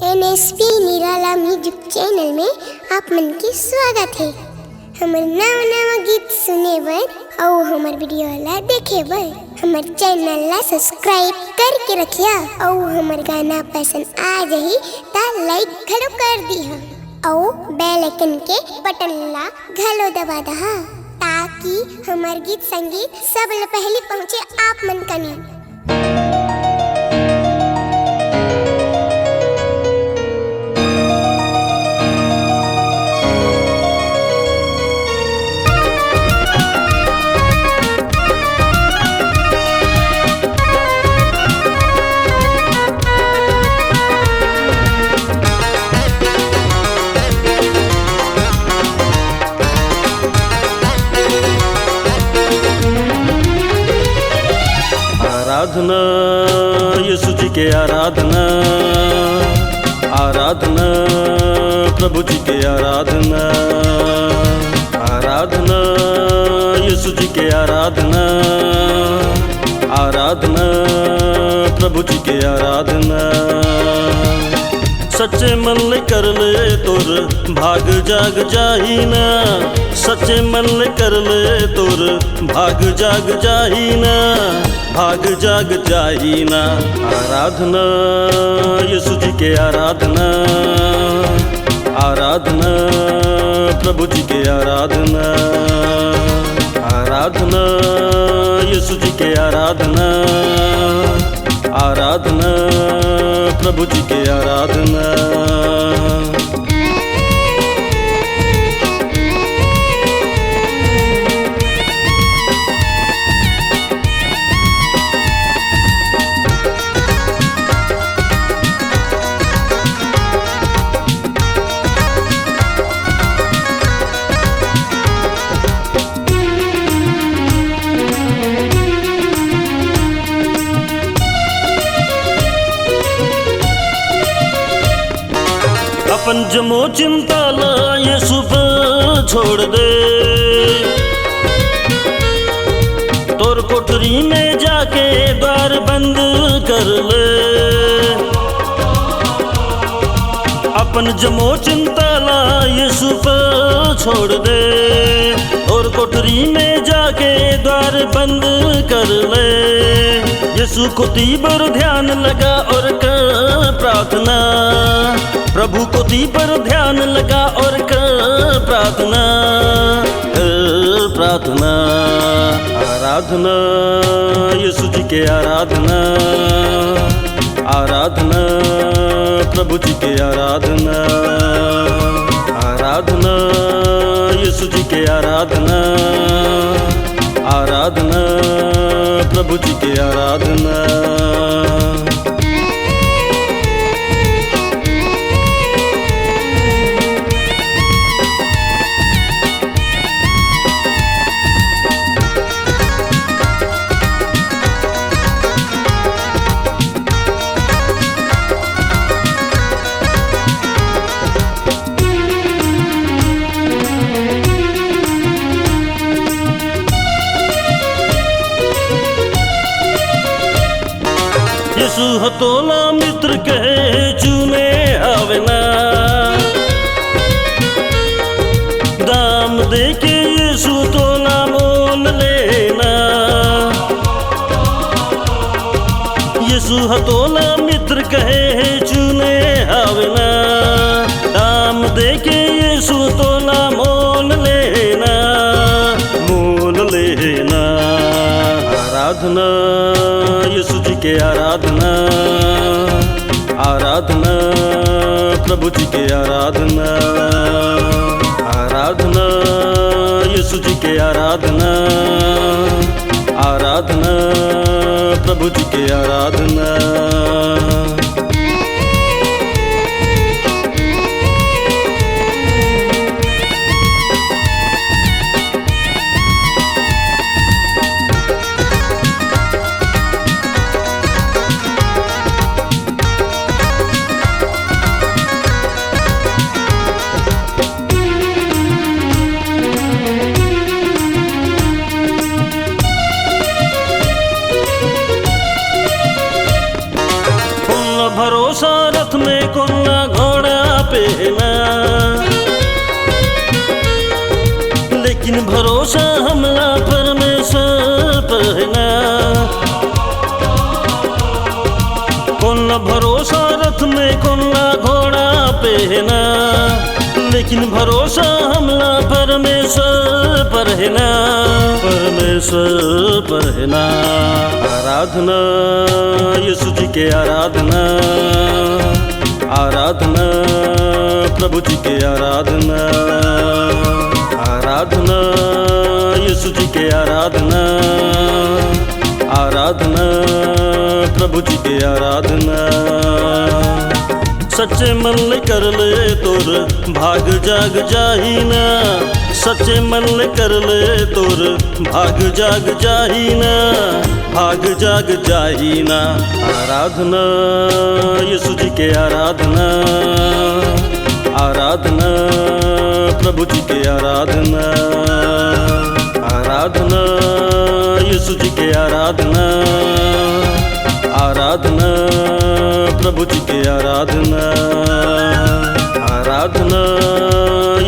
NSP निराला music channel में आप मन के स्वागत है। हमार नवा नवा गीत सुने बर और हमार वीडियो ला देखे बर हमार चैनल ला सब्सक्राइब करके रखिया और हमार गाना पसंद आ जाही ता लाइक घलो कर दिहा और बेल आइकन के बटन ला घलो दबा दहा ताकि हमार गीत संगीत सब ले पहले पहुँचे आप मन कनी। आराधना यीशु जी के आराधना, आराधना प्रभु जी के आराधना, आराधना यीशु जी के आराधना, आराधना प्रभु जी के आराधना। सच्चे मन ले कर ले तोर भाग जाग जाही ना, सच्चे मन ले कर ले तोर भाग जाग जाही ना, भाग जाग जाही ना। आराधना यीशु जी के आराधना, आराधना प्रभु जी के आराधना, आराधना यीशु जी के आराधना, आराधना प्रभु जी के आराधना। अपन जमो चिंता ला यीशु पर छोड़ दे, तोर कोठरी में जाके द्वार बंद कर ले। अपन जमो चिंता ला यीशु पर छोड़ दे, तोर कोठरी में जाके द्वार बंद कर ले। यीशु को तीबर ध्यान लगा और कर प्रार्थना, प्रभु को दी पर ध्यान लगा और कर प्रार्थना, प्रार्थना। आराधना यीशु जी के आराधना, आराधना प्रभु जी के आराधना, आराधना यीशु जी के आराधना, आराधना प्रभु जी के आराधना। यीशु हतोला मित्र कहे चुने आवे ना, दाम दे के यीशु तोला मोल लेना। यीशु हतोला मित्र कहे चुने आवे ना, दाम दे के यीशु तोला मोल लेना, मोल लेना। आराधना यीशु जी के आराधना, आराधना प्रभु जी के आराधना, आराधना यीशु जी के आराधना, आराधना प्रभु जी के आराधना। कोन्ना घोड़ा पे ना, लेकिन भरोसा हमला परमेश्वर पर है ना। कोन्ना भरोसा रथ में कोन्ना घोड़ा पे है ना, लेकिन भरोसा हमला परमेश्वर पर है ना, परमेश्वर पर है ना। आराधना यीशु जी के आराधना, आराधना प्रभु जी के आराधना, आराधना यीशु जी के आराधना, आराधना प्रभु जी के आराधना। सच्चे मन ले कर ले तोर भाग जाग जाही ना, सच्चे मन ले कर ले तोर भाग जाग जाही ना, भाग जाग जाही ना। आराधना यीशु जी के आराधना, आराधना प्रभु जी के आराधना, आराधना यीशु जी के आराधना, आराधना प्रभु जी के आराधना, आराधना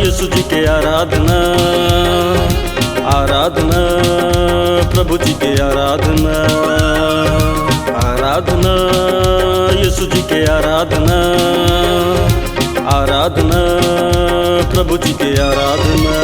यीशु जी के आराधना, आराधना प्रभु जी के आराधना, आराधना यीशु जी के आराधना, आराधना प्रभु जी के आराधना।